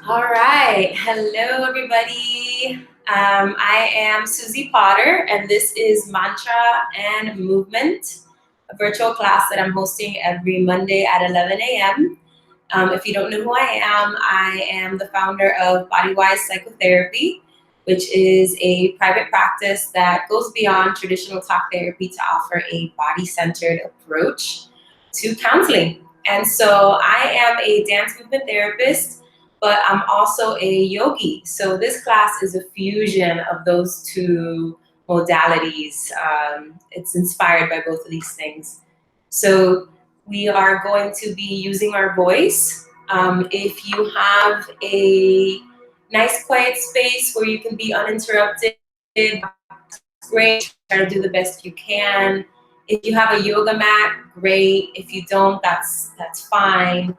All right. Hello, everybody. I am Susie Potter, and this is Mantra and Movement, a virtual class that I'm hosting every Monday at 11 a.m. If you don't know who I am the founder of BodyWise Psychotherapy, which is a private practice that goes beyond traditional talk therapy to offer a body-centered approach to counseling. And so I am a dance movement therapist, but I'm also a yogi. So this class is a fusion of those two modalities. It's inspired by both of these things. So we are going to be using our voice. If you have a nice quiet space where you can be uninterrupted, great. Try to do the best you can. If you have a yoga mat, great. If you don't, that's fine.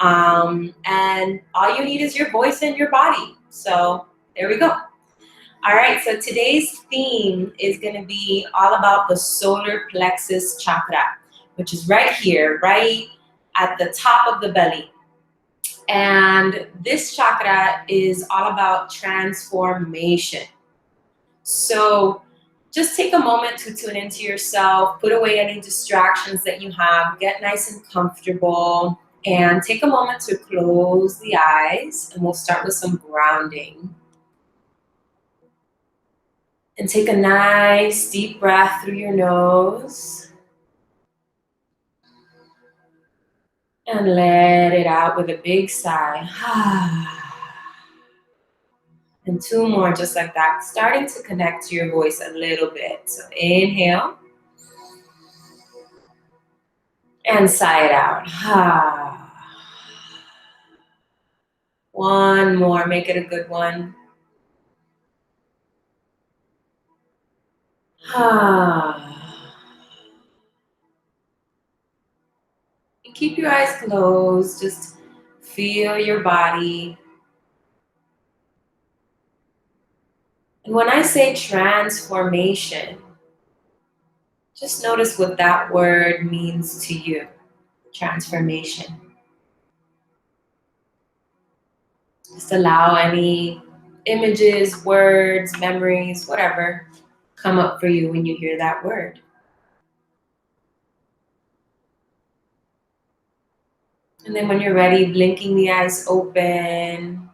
And all you need is your voice and your body. So there we go. All right, so today's theme is going to be all about the solar plexus chakra, which is right here, right at the top of the belly. And this chakra is all about transformation. So just take a moment to tune into yourself, put away any distractions that you have, get nice and comfortable, and take a moment to close the eyes, and we'll start with some grounding. And take a nice deep breath through your nose. And let it out with a big sigh. And two more just like that, starting to connect to your voice a little bit. So inhale. And sigh it out. One more, make it a good one. And keep your eyes closed, just feel your body. And when I say transformation, just notice what that word means to you. Transformation. Just allow any images, words, memories, whatever, come up for you when you hear that word. And then when you're ready, blinking the eyes open.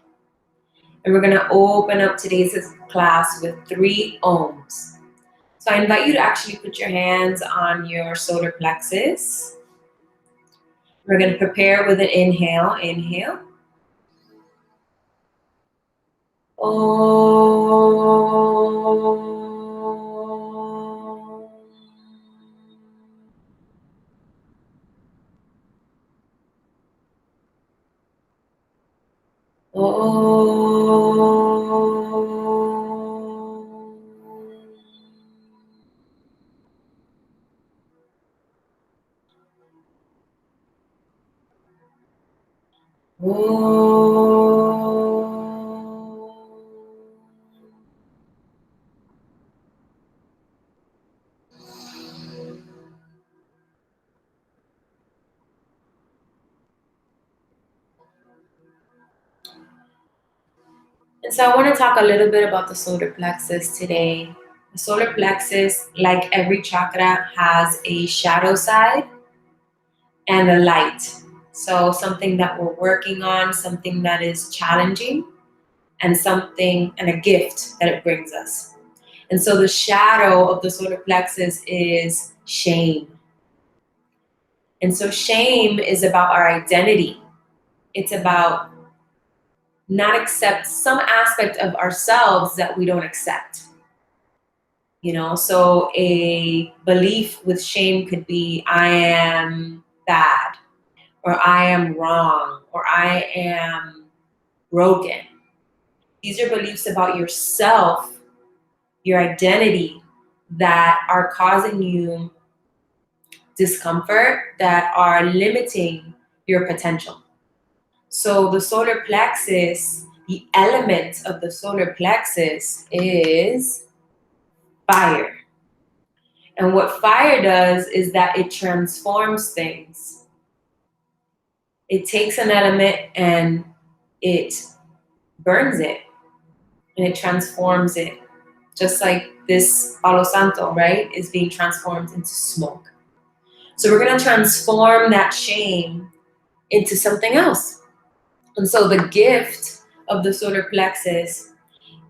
And we're gonna open up today's class with 3 ohms. So I invite you to actually put your hands on your solar plexus. We're gonna prepare with an inhale. Inhale. Om. And so I want to talk a little bit about the solar plexus today. The solar plexus, like every chakra, has a shadow side and a light. So something that we're working on, something that is challenging, and a gift that it brings us. And so the shadow of the solar plexus is shame. And so shame is about our identity. It's about not accept some aspect of ourselves that we don't accept. So a belief with shame could be, I am bad, or I am wrong, or I am broken. These are beliefs about yourself, your identity, that are causing you discomfort, that are limiting your potential. So the solar plexus, the element of the solar plexus is fire. And what fire does is that it transforms things. It takes an element and it burns it and it transforms it. Just like this Palo Santo, right, is being transformed into smoke. So we're going to transform that shame into something else. And so the gift of the solar plexus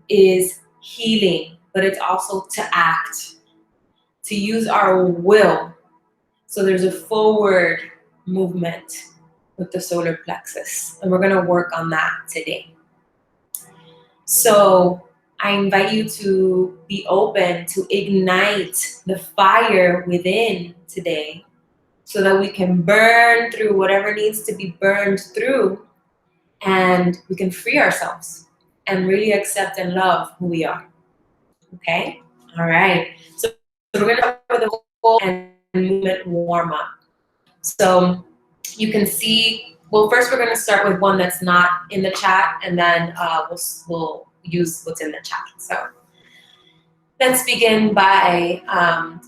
is healing, but it's also to act, to use our will. So there's a forward movement with the solar plexus, and we're going to work on that today. So I invite you to be open to ignite the fire within today so that we can burn through whatever needs to be burned through, and we can free ourselves and really accept and love who we are. Okay? All right. So we're going to start with a full and movement warm up. So you can see, well, first we're going to start with one that's not in the chat, and then we'll use what's in the chat. So let's begin by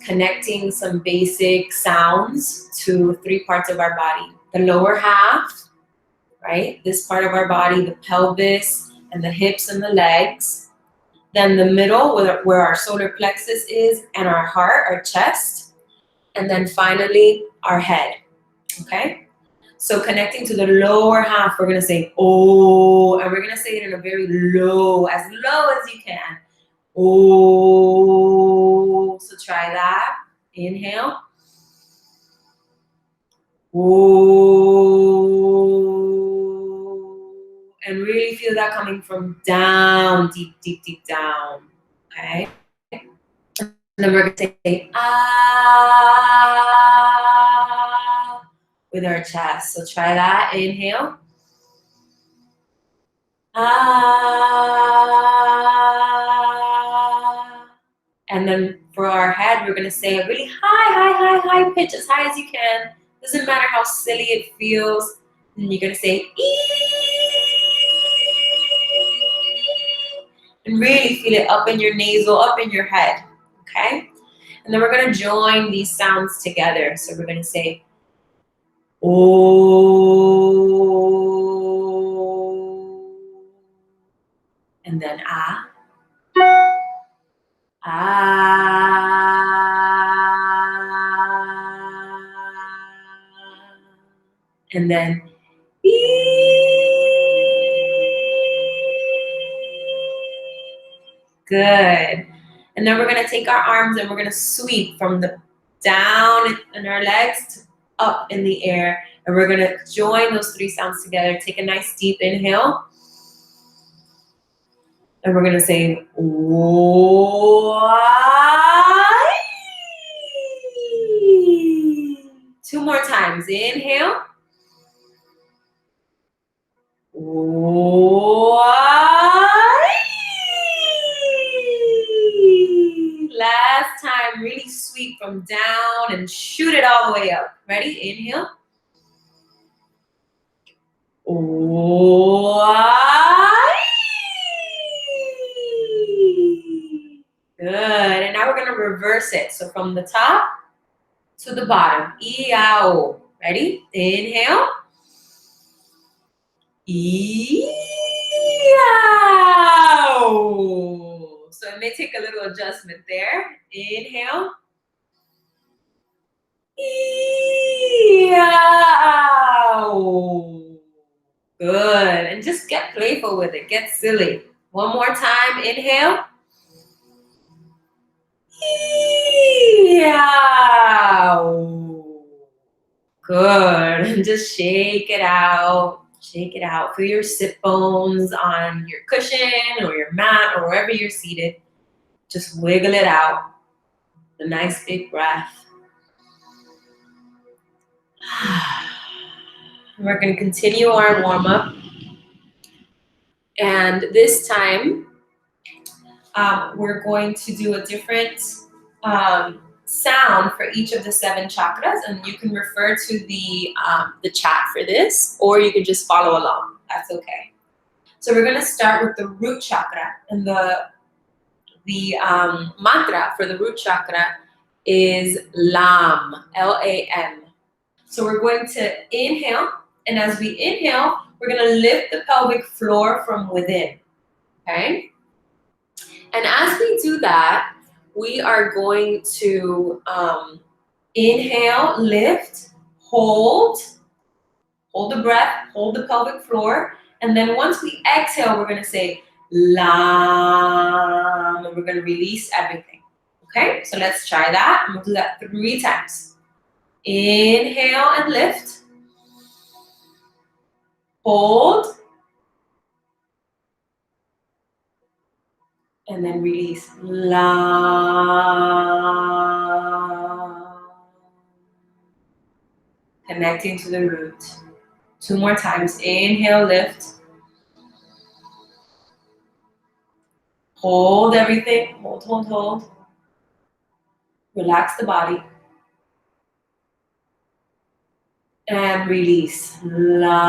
connecting some basic sounds to 3 parts of our body. The lower half, right? This part of our body, the pelvis and the hips and the legs. Then the middle, where our solar plexus is, and our heart, our chest. And then finally, our head, okay? So connecting to the lower half, we're gonna say, oh, and we're gonna say it in a very low as you can. Oh, so try that. Inhale. Oh, and really feel that coming from down, deep, deep, deep down. Okay. And then we're gonna say ah with our chest. So try that. Inhale. Ah. And then for our head, we're gonna say a really high pitch, as high as you can. Doesn't matter how silly it feels. And you're gonna say and really feel it up in your nasal, up in your head, okay? And then we're gonna join these sounds together. So we're gonna say oh, and then ah. And then good. And then we're gonna take our arms and we're gonna sweep from the down in our legs to up in the air. And we're gonna join those 3 sounds together. Take a nice deep inhale. And we're gonna say, why? 2 more times. Inhale. Why? Last time, really sweep from down and shoot it all the way up. Ready? Inhale. Why? Good. And now we're going to reverse it. So from the top to the bottom. Ee-ow. Ready? Inhale. Ee-ow. So it may take a little adjustment there. Inhale. Ee-ow. Good. And just get playful with it. Get silly. One more time. Inhale. Ee-ow. Good. And just shake it out. Shake it out. Feel your sit bones on your cushion or your mat or wherever you're seated. Just wiggle it out. A nice big breath. We're going to continue our warm-up. And this time, we're going to do a different sound for each of the 7 chakras. And you can refer to the chat for this, or you can just follow along. That's okay. So we're going to start with the root chakra. And the mantra for the root chakra is LAM, L-A-M. So we're going to inhale, and as we inhale, we're going to lift the pelvic floor from within. Okay? And as we do that, we are going to inhale, lift, hold the breath, hold the pelvic floor, and then once we exhale, we're gonna say Lam, and we're gonna release everything. Okay, so let's try that. I'm gonna do that 3 times. Inhale and lift, hold, and then release. Lam. Connecting to the root. 2 more times. Inhale, lift. Hold everything. Hold, hold, hold. Relax the body. And release. Lam.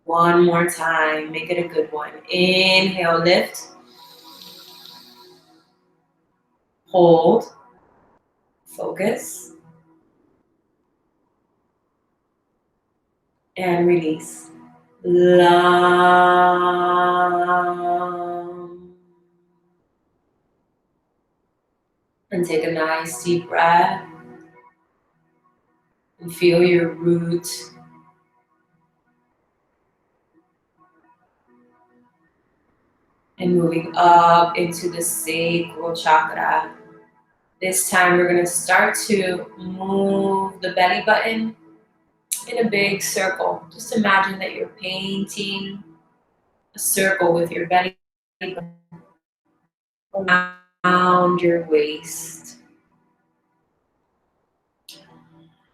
One more time. Make it a good one. Inhale, lift. Hold. Focus. And release. Lam. And take a nice deep breath. And feel your root. And moving up into the sacral chakra. This time we're going to start to move the belly button in a big circle. Just imagine that you're painting a circle with your belly button around your waist.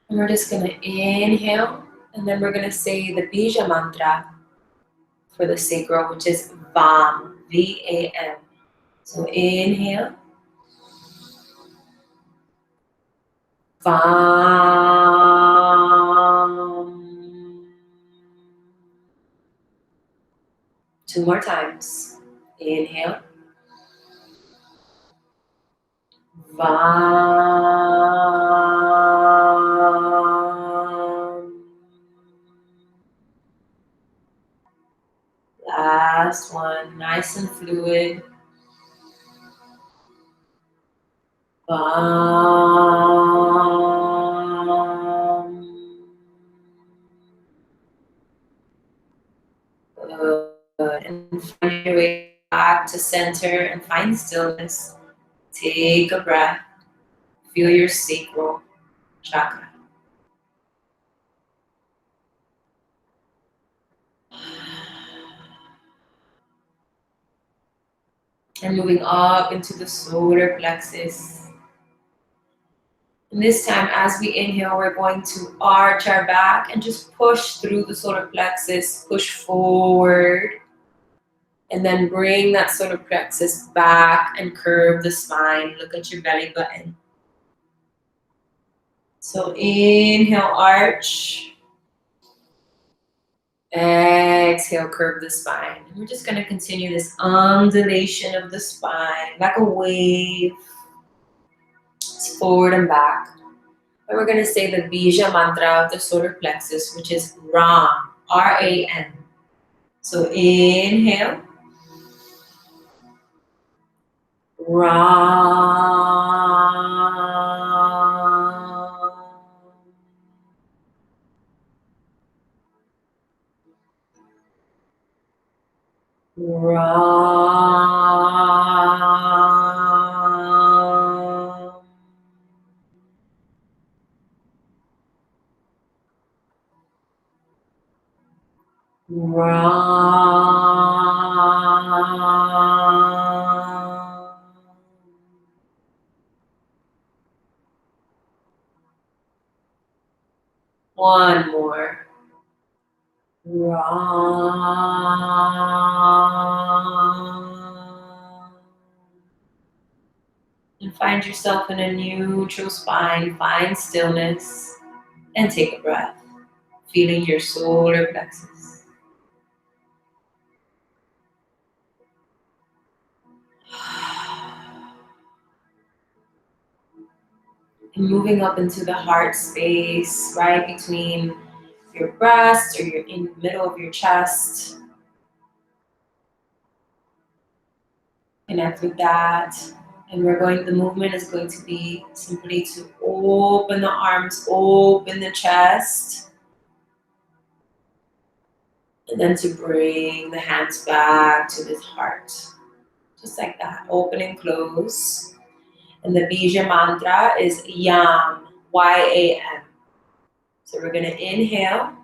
And we're just going to inhale, and then we're going to say the Bija mantra for the sacral, which is VAM, V-A-M. So inhale, VAM. 2 more times. Inhale. VAM. Last one, nice and fluid. VAM. Good. And find your way back to center and find stillness. Take a breath. Feel your sacral chakra. And moving up into the solar plexus. And this time, as we inhale, we're going to arch our back and just push through the solar plexus, push forward. And then bring that solar plexus back and curve the spine. Look at your belly button. So inhale, arch. Exhale, curve the spine. And we're just going to continue this undulation of the spine, like a wave. It's forward and back. And we're going to say the Bija mantra of the solar plexus, which is Ram, R-A-M. So inhale. Ram. Ram. Ram. One more. Ram. And find yourself in a neutral spine. Find stillness and take a breath, feeling your solar plexus. And moving up into the heart space, right between your breast or you're in the middle of your chest. Connect with that. And the movement is going to be simply to open the arms, open the chest, and then to bring the hands back to the heart. Just like that, open and close. And the Bija mantra is YAM, Y-A-M. So we're gonna inhale.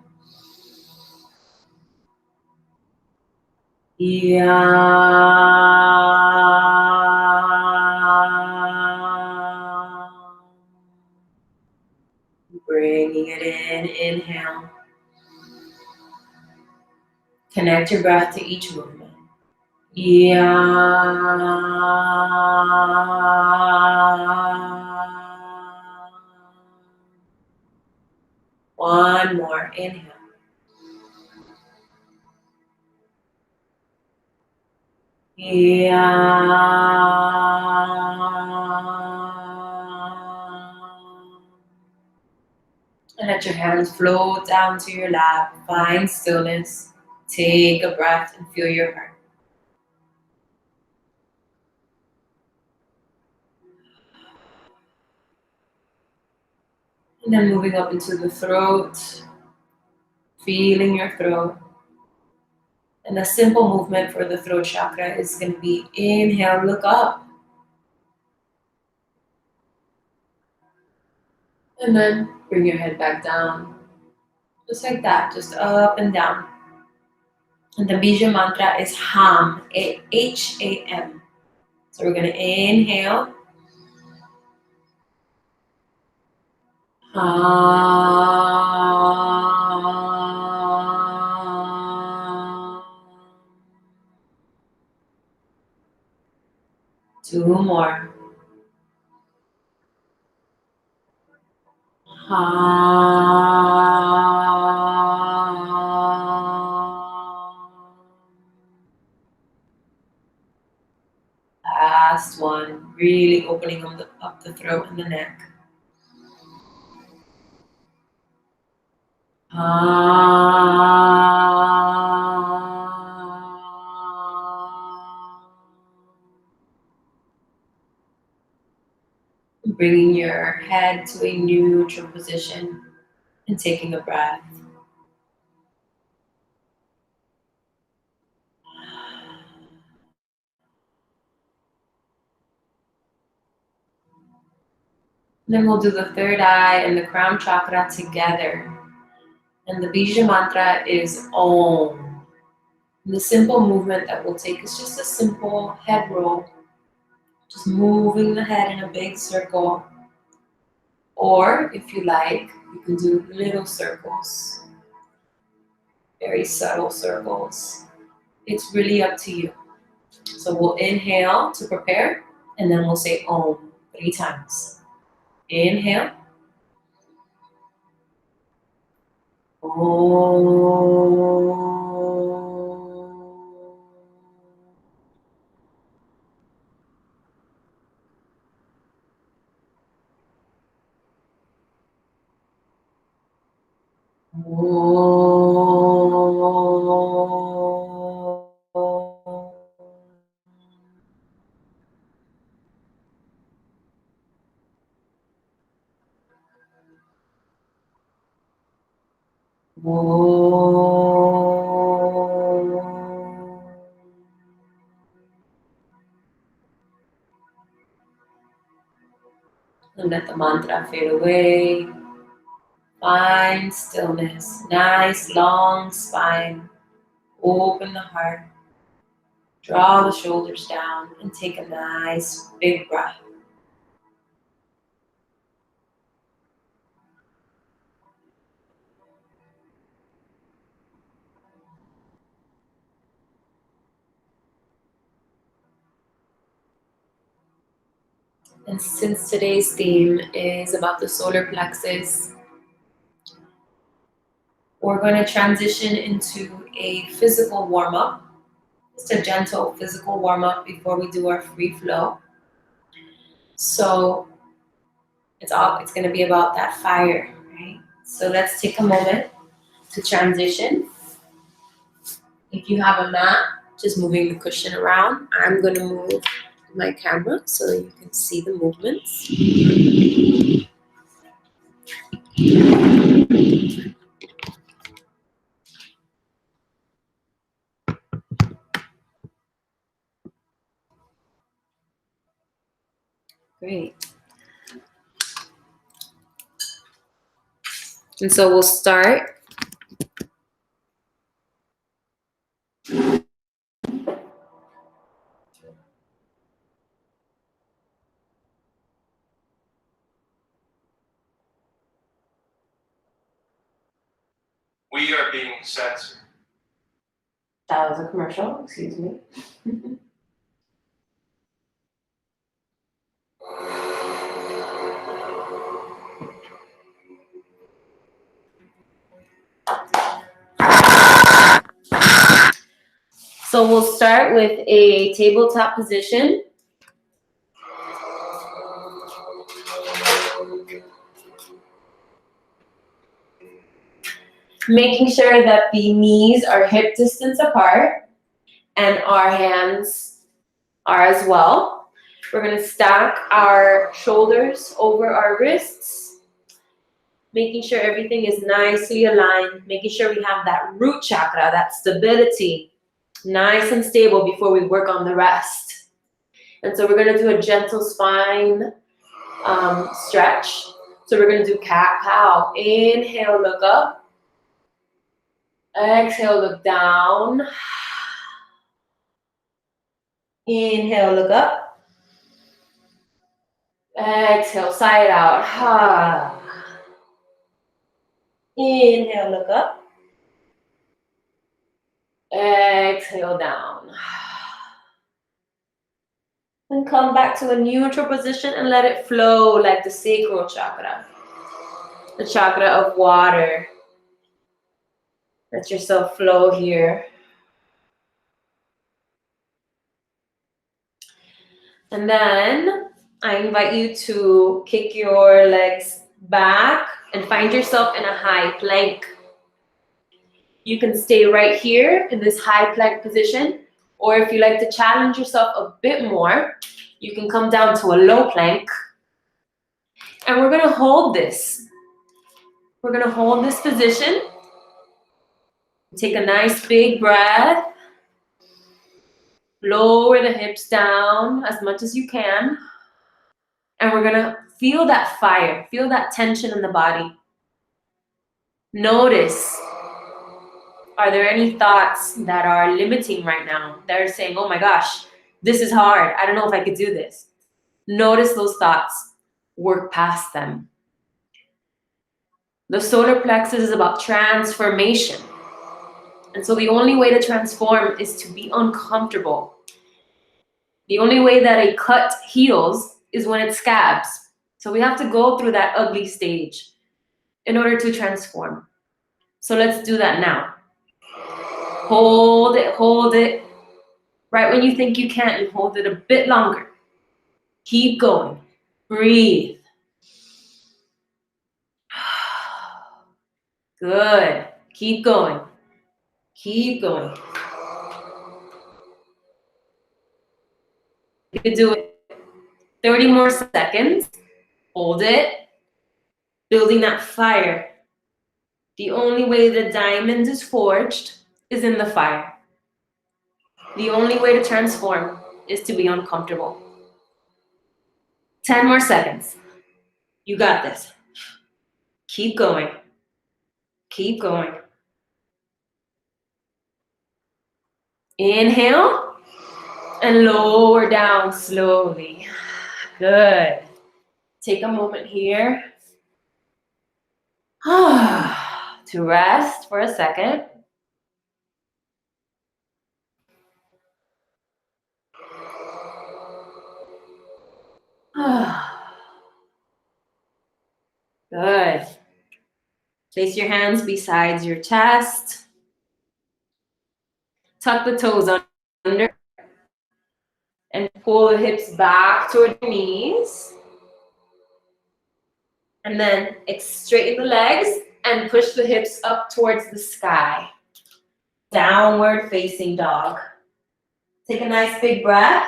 YAM. Bringing it in, inhale. Connect your breath to each movement. One more, inhale. And let your hands float down to your lap. Find stillness. Take a breath and feel your heart. And then moving up into the throat, feeling your throat. And a simple movement for the throat chakra is going to be inhale, look up. And then bring your head back down. Just like that, just up and down. And the Bija mantra is HAM, H-A-M. So we're going to inhale. Two more. Last one. Really opening up the throat and the neck. Bringing your head to a neutral position and taking a breath. Then we'll do the third eye and the crown chakra together. And the Bija mantra is Om. And the simple movement that we'll take is just a simple head roll. Just moving the head in a big circle. Or if you like, you can do little circles. Very subtle circles. It's really up to you. So we'll inhale to prepare, and then we'll say Om 3 times. Inhale. Om. And let the mantra fade away. Find stillness. Nice long spine. Open the heart. Draw the shoulders down and take a nice big breath. And since today's theme is about the solar plexus, we're going to transition into a physical warm-up. Just a gentle physical warm-up before we do our free flow. So it's going to be about that fire, right? So let's take a moment to transition. If you have a mat, just moving the cushion around. I'm going to move my camera so that you can see the movements. Great. And so we'll start. We are being censored. That was a commercial, excuse me. So we'll start with a tabletop position. Making sure that the knees are hip distance apart and our hands are as well. We're going to stack our shoulders over our wrists, making sure everything is nicely aligned, making sure we have that root chakra, that stability, nice and stable before we work on the rest. And so we're going to do a gentle spine stretch. So we're going to do cat-cow. Inhale, look up. Exhale, look down. Inhale, look up. Exhale, side out. Inhale, look up. Exhale, down. And come back to a neutral position and let it flow like the sacral chakra, the chakra of water. Let yourself flow here. And then I invite you to kick your legs back and find yourself in a high plank. You can stay right here in this high plank position, or if you like to challenge yourself a bit more, you can come down to a low plank. And we're going to hold this. We're going to hold this position. Take a nice big breath. Lower the hips down as much as you can. And we're going to feel that fire, feel that tension in the body. Notice, are there any thoughts that are limiting right now? They're saying, oh my gosh, this is hard. I don't know if I could do this. Notice those thoughts. Work past them. The solar plexus is about transformation. And so the only way to transform is to be uncomfortable. The only way that a cut heals is when it scabs. So we have to go through that ugly stage in order to transform. So let's do that now. Hold it, hold it. Right when you think you can't, you hold it a bit longer. Keep going. Breathe. Good. Keep going. Keep going. You can do it 30 more seconds. Hold it. Building that fire. The only way the diamond is forged is in the fire. The only way to transform is to be uncomfortable. 10 more seconds. You got this. Keep going. Keep going. Inhale and lower down slowly. Good. Take a moment here to rest for a second. Good. Place your hands beside your chest. Tuck the toes under and pull the hips back toward the knees. And then straighten the legs and push the hips up towards the sky. Downward facing dog. Take a nice big breath.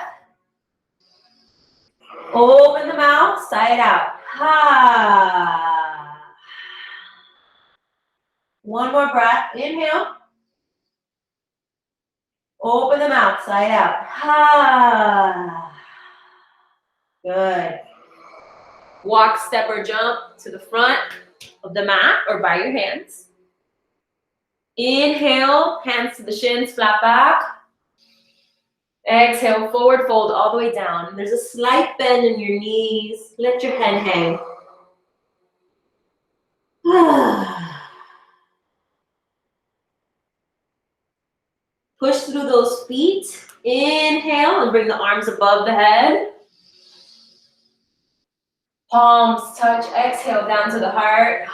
Open the mouth, side out. Ha. One more breath. Inhale. Open the mouth, side out. Ha. Good. Walk, step, or jump to the front of the mat or by your hands. Inhale, hands to the shins, flat back. Exhale, forward fold all the way down. There's a slight bend in your knees. Let your head hang. Push through those feet. Inhale and bring the arms above the head. Palms touch. Exhale down to the heart.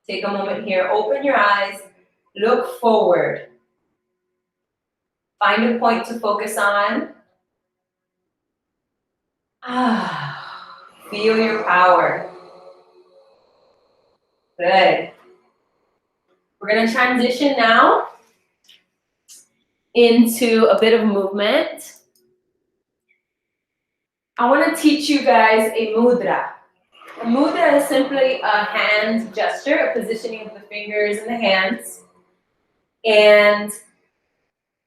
Take a moment here. Open your eyes. Look forward. Find a point to focus on. Feel your power. Good. We're going to transition now into a bit of movement. I want to teach you guys a mudra. A mudra is simply a hand gesture, a positioning of the fingers and the hands. And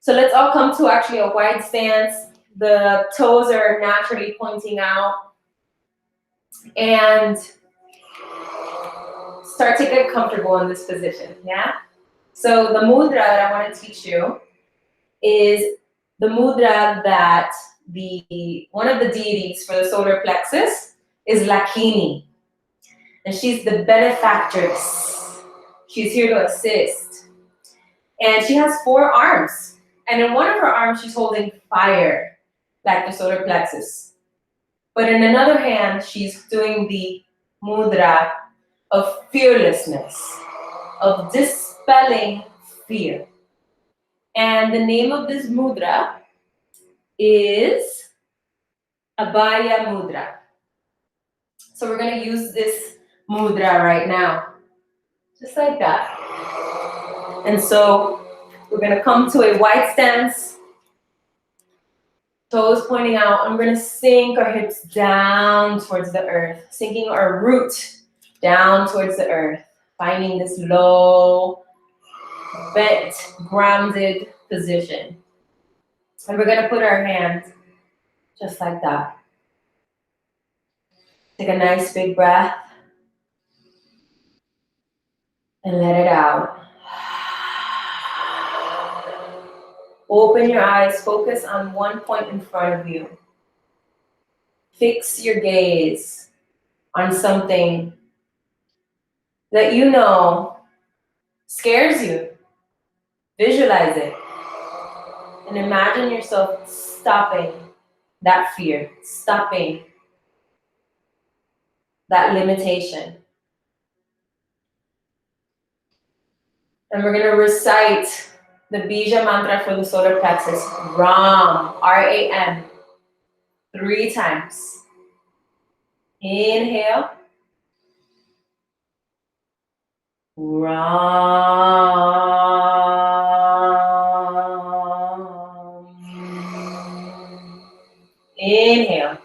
so let's all come to actually a wide stance. The toes are naturally pointing out. And start to get comfortable in this position, yeah? So the mudra that I want to teach you is the mudra that one of the deities for the solar plexus is Lakini. And she's the benefactress. She's here to assist. And she has 4 arms. And in one of her arms, she's holding fire, like the solar plexus. But in another hand, she's doing the mudra of fearlessness, of dispelling fear. And the name of this mudra is Abhaya Mudra. So we're going to use this mudra right now, just like that. And so we're going to come to a wide stance, toes pointing out, and we're going to sink our hips down towards the earth, sinking our root down towards the earth, finding this low, bent, grounded position. And we're going to put our hands just like that. Take a nice big breath and let it out. Open your eyes, focus on one point in front of you. Fix your gaze on something that you know scares you. Visualize it. And imagine yourself stopping that fear, stopping that limitation. And we're going to recite the Bija mantra for the solar plexus, Ram, R-A-M, 3 times. Inhale. Ram. Inhale.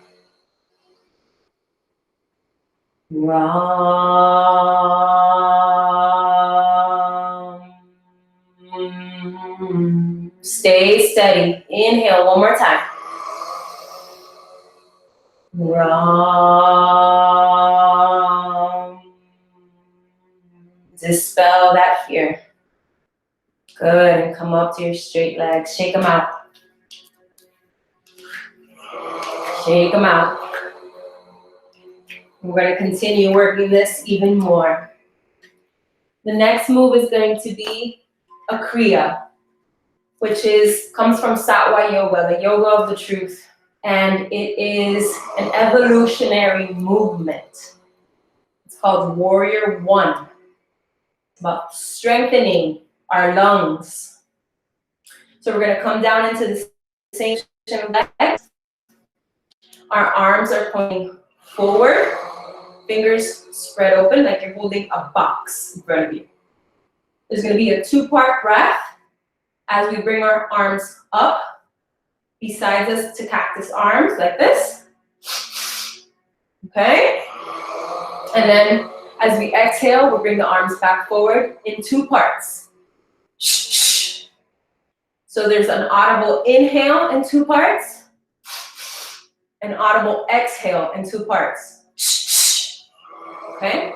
Ram. Stay steady. Inhale one more time. Ram. Dispel that fear. Good. And come up to your straight legs. Shake them out. Shake them out. We're going to continue working this even more. The next move is going to be a Kriya, which comes from Sattva Yoga, the yoga of the truth. And it is an evolutionary movement. It's called Warrior 1. It's about strengthening our lungs. So we're going to come down into the same position of legs. Our arms are pointing forward. Fingers spread open like you're holding a box in front of you. There's going to be a 2-part breath as we bring our arms up besides us to cactus arms like this. Okay? And then as we exhale, we'll bring the arms back forward in 2 parts. So there's an audible inhale in 2 parts, an audible exhale in 2 parts. Okay?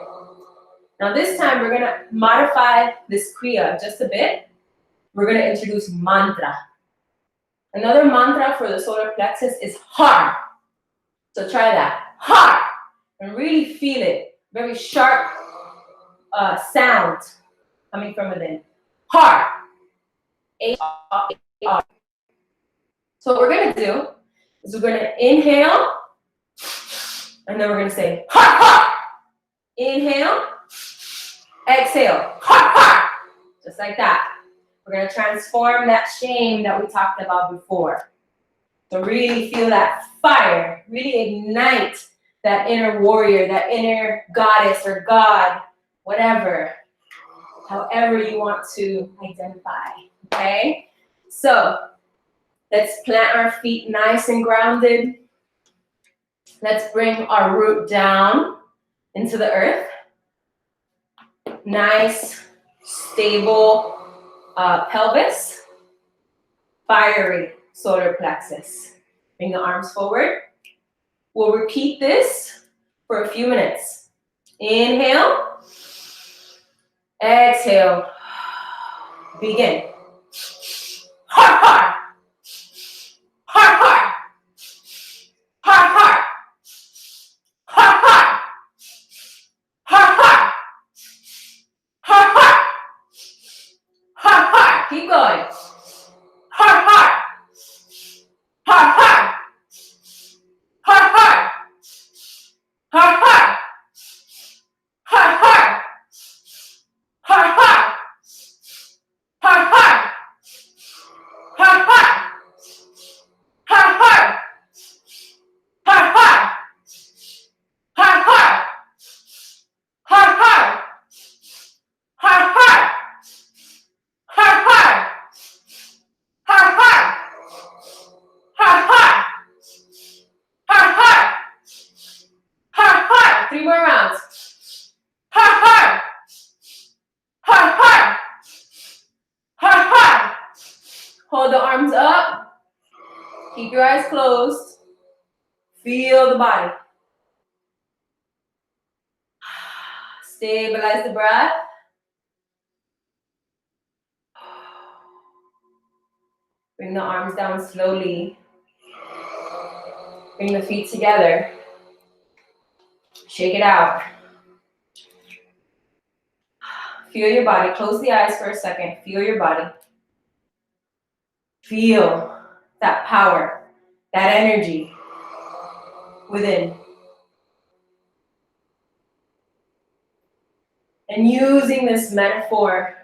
Now this time we're gonna modify this kriya just a bit. We're gonna introduce mantra. Another mantra for the solar plexus is har. So try that, har, and really feel it. Very sharp sound coming from within. Har. A-R. So what we're gonna do is we're gonna inhale, and then we're gonna say har har. Inhale, exhale, har har. Just like that. We're gonna transform that shame that we talked about before. So really feel that fire, really ignite that inner warrior, that inner goddess or god, whatever, however you want to identify, okay? So let's plant our feet nice and grounded. Let's bring our root down into the earth. Nice, stable pelvis, fiery solar plexus. Bring the arms forward. We'll repeat this for a few minutes. Inhale, exhale, begin. Har har, har har, har har, har har, har har, har har, har har. Keep going. Har har, har har, har har, har har, har har, har har, har har, har har, har har, har har, har har, har har, har har, har har, har har, har har, har har, har har. 3 more rounds. Har har, har har, har har. Hold the arms up. Keep your eyes closed. Feel the body. Stabilize the breath. Bring the arms down slowly. Bring the feet together. Shake it out. Feel your body. Close the eyes for a second. Feel your body. Feel that power, that energy within. And using this metaphor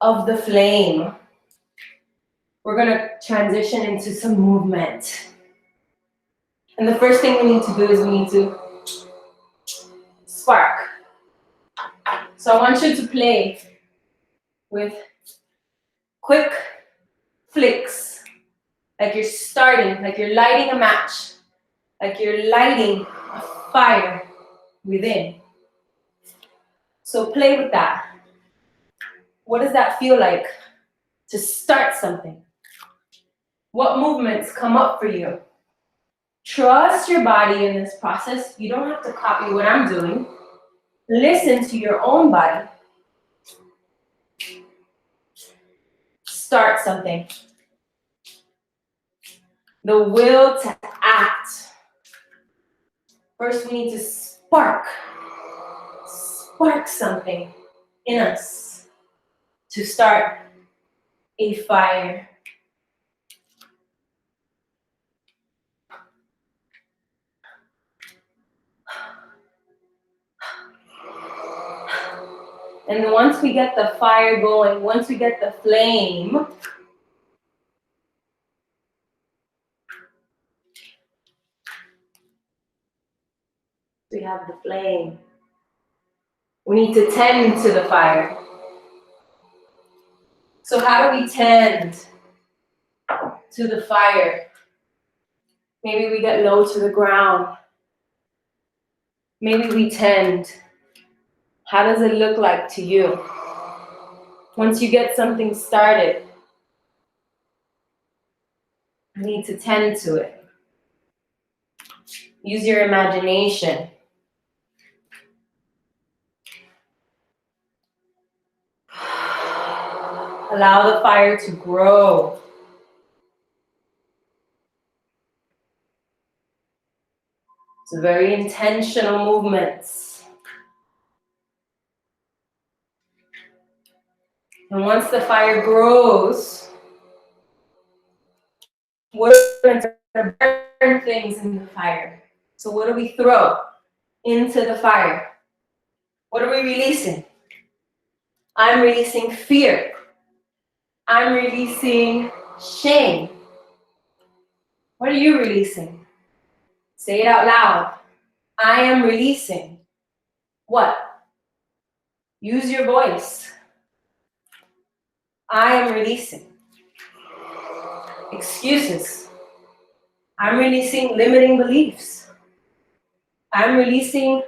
of the flame, we're going to transition into some movement. And the first thing we need to do is we need to spark. So I want you to play with quick flicks, like you're starting, like you're lighting a match, like you're lighting a fire within. So play with that. What does that feel like to start something? What movements come up for you? Trust your body in this process. You don't have to copy what I'm doing. Listen to your own body. Start something. The will to act. First, we need to spark something in us to start a fire. And once we get the fire going, once we get the flame, we have the flame. We need to tend to the fire. So how do we tend to the fire? Maybe we get low to the ground. Maybe we tend. How does it look like to you? Once you get something started, you need to tend to it. Use your imagination. Allow the fire to grow. It's very intentional movements. And once the fire grows, we're going to burn things in the fire. So what do we throw into the fire? What are we releasing? I'm releasing fear. I'm releasing shame. What are you releasing? Say it out loud. I am releasing what? Use your voice. I am releasing excuses. I'm releasing limiting beliefs. I'm releasing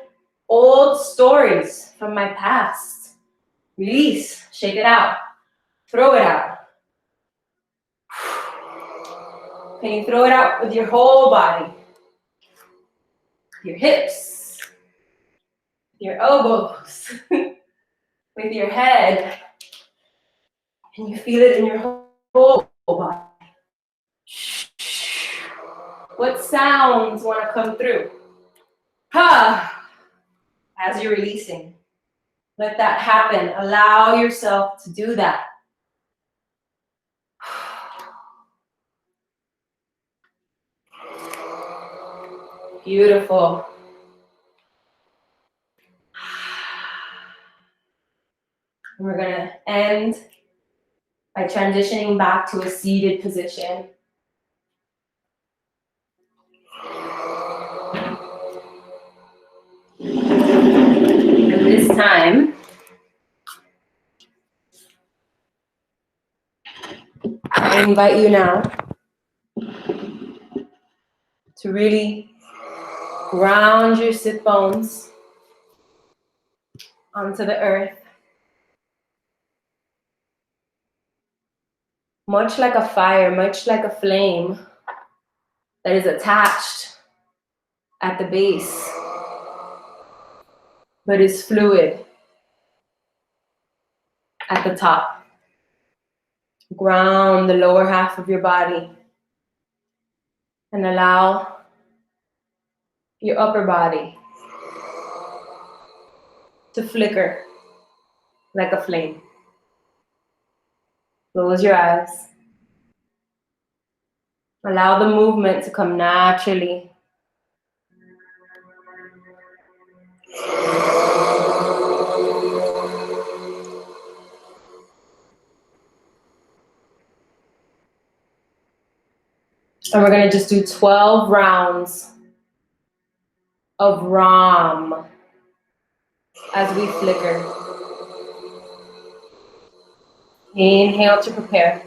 old stories from my past. Release, shake it out, throw it out. Can you throw it out with your whole body? Your hips, your elbows, with your head, and you feel it in your whole body. What sounds want to come through? As you're releasing. Let that happen. Allow yourself to do that. Beautiful. We're going to end by transitioning back to a seated position. And this time, I invite you now to really ground your sit bones onto the earth. Much like a fire, much like a flame that is attached at the base, but is fluid at the top. Ground the lower half of your body and allow your upper body to flicker like a flame. Close your eyes. Allow the movement to come naturally. And we're going to just do 12 rounds of Ram as we flicker. Inhale to prepare.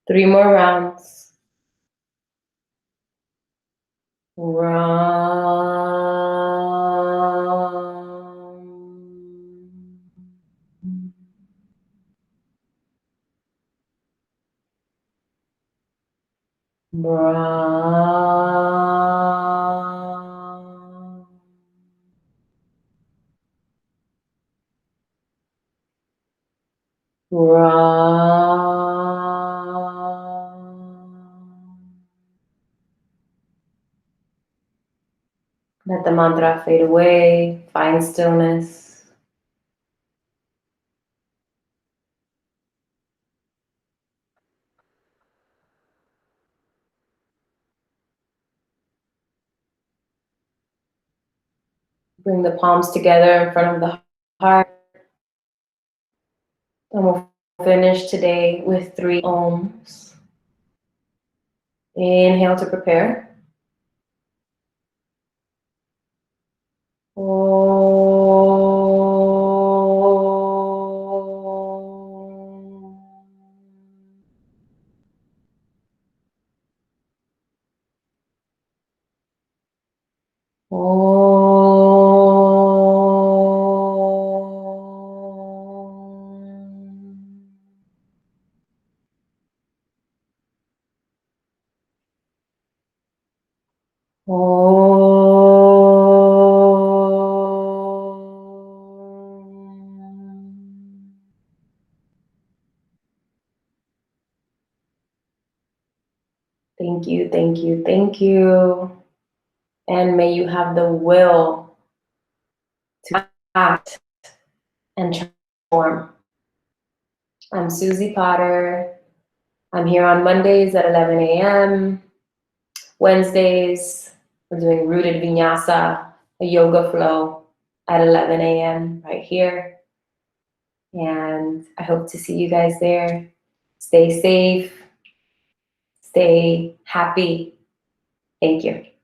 Three more rounds. Let the mantra fade away, find stillness. Bring the palms together in front of the heart. And we'll finish today with 3 ohms. Inhale to prepare. Thank you, thank you, thank you. And may you have the will to act and transform. I'm Susie Potter. I'm here on Mondays at 11 a.m. Wednesdays, we're doing rooted vinyasa, a yoga flow at 11 a.m. right here. And I hope to see you guys there. Stay safe, stay happy. Thank you.